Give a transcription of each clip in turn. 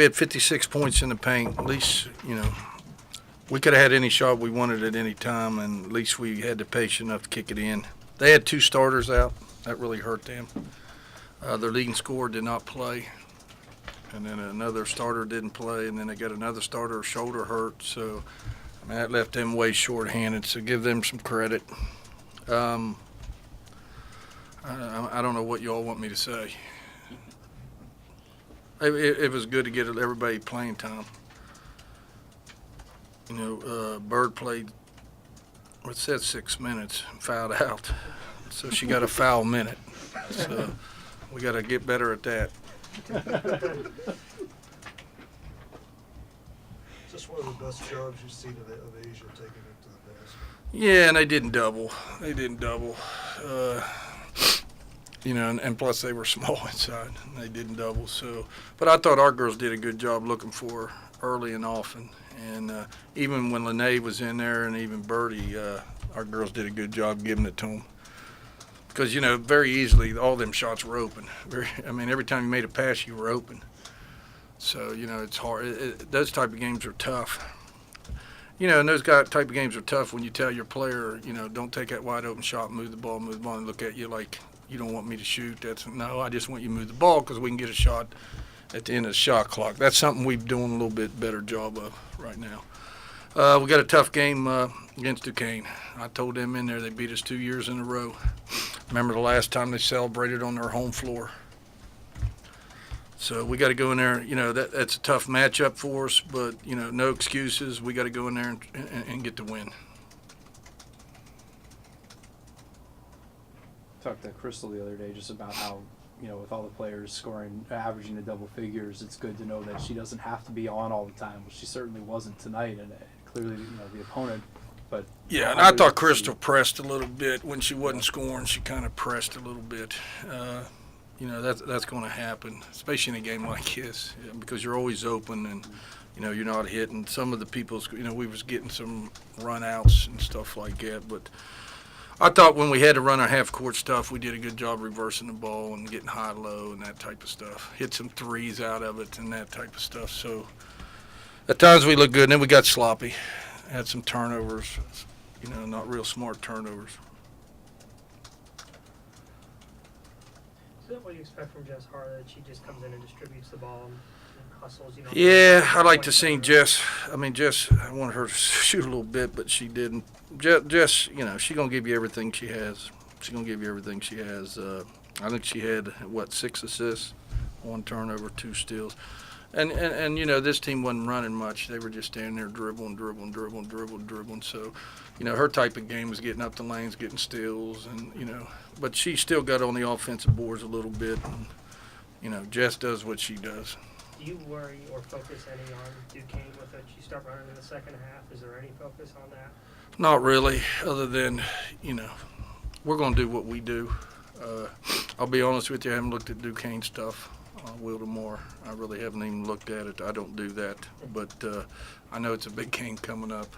We had 56 points in the paint. At least, we could have had any shot we wanted at any time, and at least we had the patience enough to kick it in. They had 2 starters out. That really hurt them. Their leading scorer did not play, and then another starter didn't play, and then they got another starter shoulder hurt. So, that left them way short-handed, so give them some credit. I don't know what you all want me to say. It was good to get everybody playing time. Bird played, it said 6 minutes, fouled out. So she got a foul minute. So we got to get better at that. Is this one of the best jobs you've seen of Asia taking it to the basket? Yeah, and they didn't double. And plus they were small inside. They didn't double. So, but I thought our girls did a good job looking for her early and often. And even when Lene was in there and even Birdie, our girls did a good job giving it to them. Because, very easily all them shots were open. Every time you made a pass, you were open. So, it's hard. Those type of games are tough. And those type of games are tough when you tell your player, don't take that wide open shot, move the ball, and look at you like you don't want me to shoot. No, I just want you to move the ball because we can get a shot at the end of the shot clock. That's something we're doing a little bit better job of right now. We got a tough game against Duquesne. I told them in there they beat us 2 years in a row. Remember the last time they celebrated on their home floor. So we got to go in there. That's a tough matchup for us, but, no excuses. We got to go in there and get the win. Talked to Crystal the other day just about how, with all the players scoring, averaging the double figures, it's good to know that she doesn't have to be on all the time. Well, she certainly wasn't tonight, and clearly, the opponent. But yeah, and I thought Crystal pressed a little bit when she wasn't scoring. She kind of pressed a little bit. That's going to happen, especially in a game like this, because you're always open and, you're not hitting. Some of the people's, we was getting some run-outs and stuff like that. But I thought when we had to run our half-court stuff, we did a good job reversing the ball and getting high-low and that type of stuff. Hit some threes out of it and that type of stuff. So at times we looked good, and then we got sloppy. Had some turnovers, not real smart turnovers. Is that what you expect from Jess Hart, that she just comes in and distributes the ball and hustles? Yeah, I like to see Jess. I wanted her to shoot a little bit, but she didn't. Jess, she's going to give you everything she has. She's going to give you everything she has. I think she had, 6 assists, 1 turnover, 2 steals. And this team wasn't running much. They were just standing there dribbling. So, her type of game was getting up the lanes, getting steals, and, but she still got on the offensive boards a little bit. And, Jess does what she does. Do you worry or focus any on Duquesne with it? You start running in the second half. Is there any focus on that? Not really, other than, we're going to do what we do. I'll be honest with you, I haven't looked at Duquesne stuff. Will tomorrow. I really haven't even looked at it. I don't do that, but I know it's a big game coming up,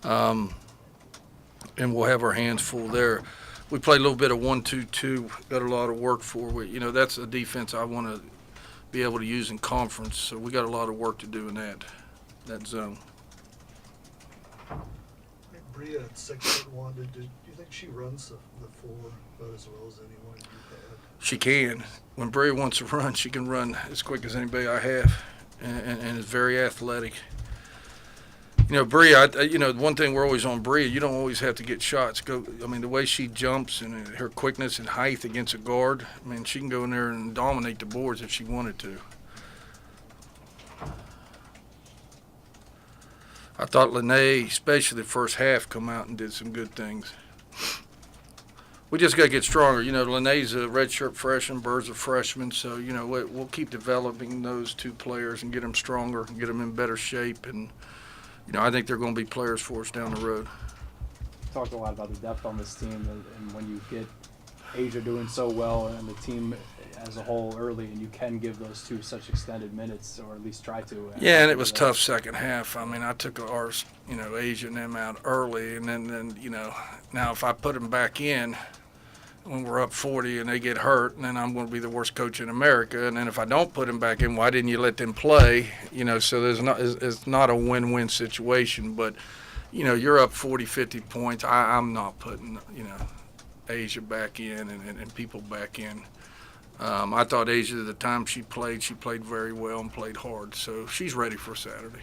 and we'll have our hands full there. We played a little bit of 1-2-2. Got a lot of work for. That's a defense I want to be able to use in conference. So we got a lot of work to do in that zone. Bria at 6'1", do you think she runs the floor about as well as anyone you've had? She can. When Bria wants to run, she can run as quick as anybody I have, and is very athletic. Bria, one thing we're always on Bria, you don't always have to get shots. The way she jumps and her quickness and height against a guard, she can go in there and dominate the boards if she wanted to. I thought Lene, especially the first half, come out and did some good things. We just got to get stronger. Lene's a redshirt freshman, Bird's a freshman, so, we'll keep developing those 2 players and get them stronger and get them in better shape. And, I think they're going to be players for us down the road. Talked a lot about the depth on this team, and when you get Asia doing so well and the team as a whole early, and you can give those 2 such extended minutes, or at least try to. Yeah, and it was tough second half. I took ours, Asia and them out early, and then now if I put them back in, when we're up 40 and they get hurt, and then I'm going to be the worst coach in America. And then if I don't put them back in, why didn't you let them play? So it's not a win-win situation. But, you're up 40, 50 points. I'm not putting, Asia back in and people back in. I thought Asia, at the time she played very well and played hard. So she's ready for Saturday.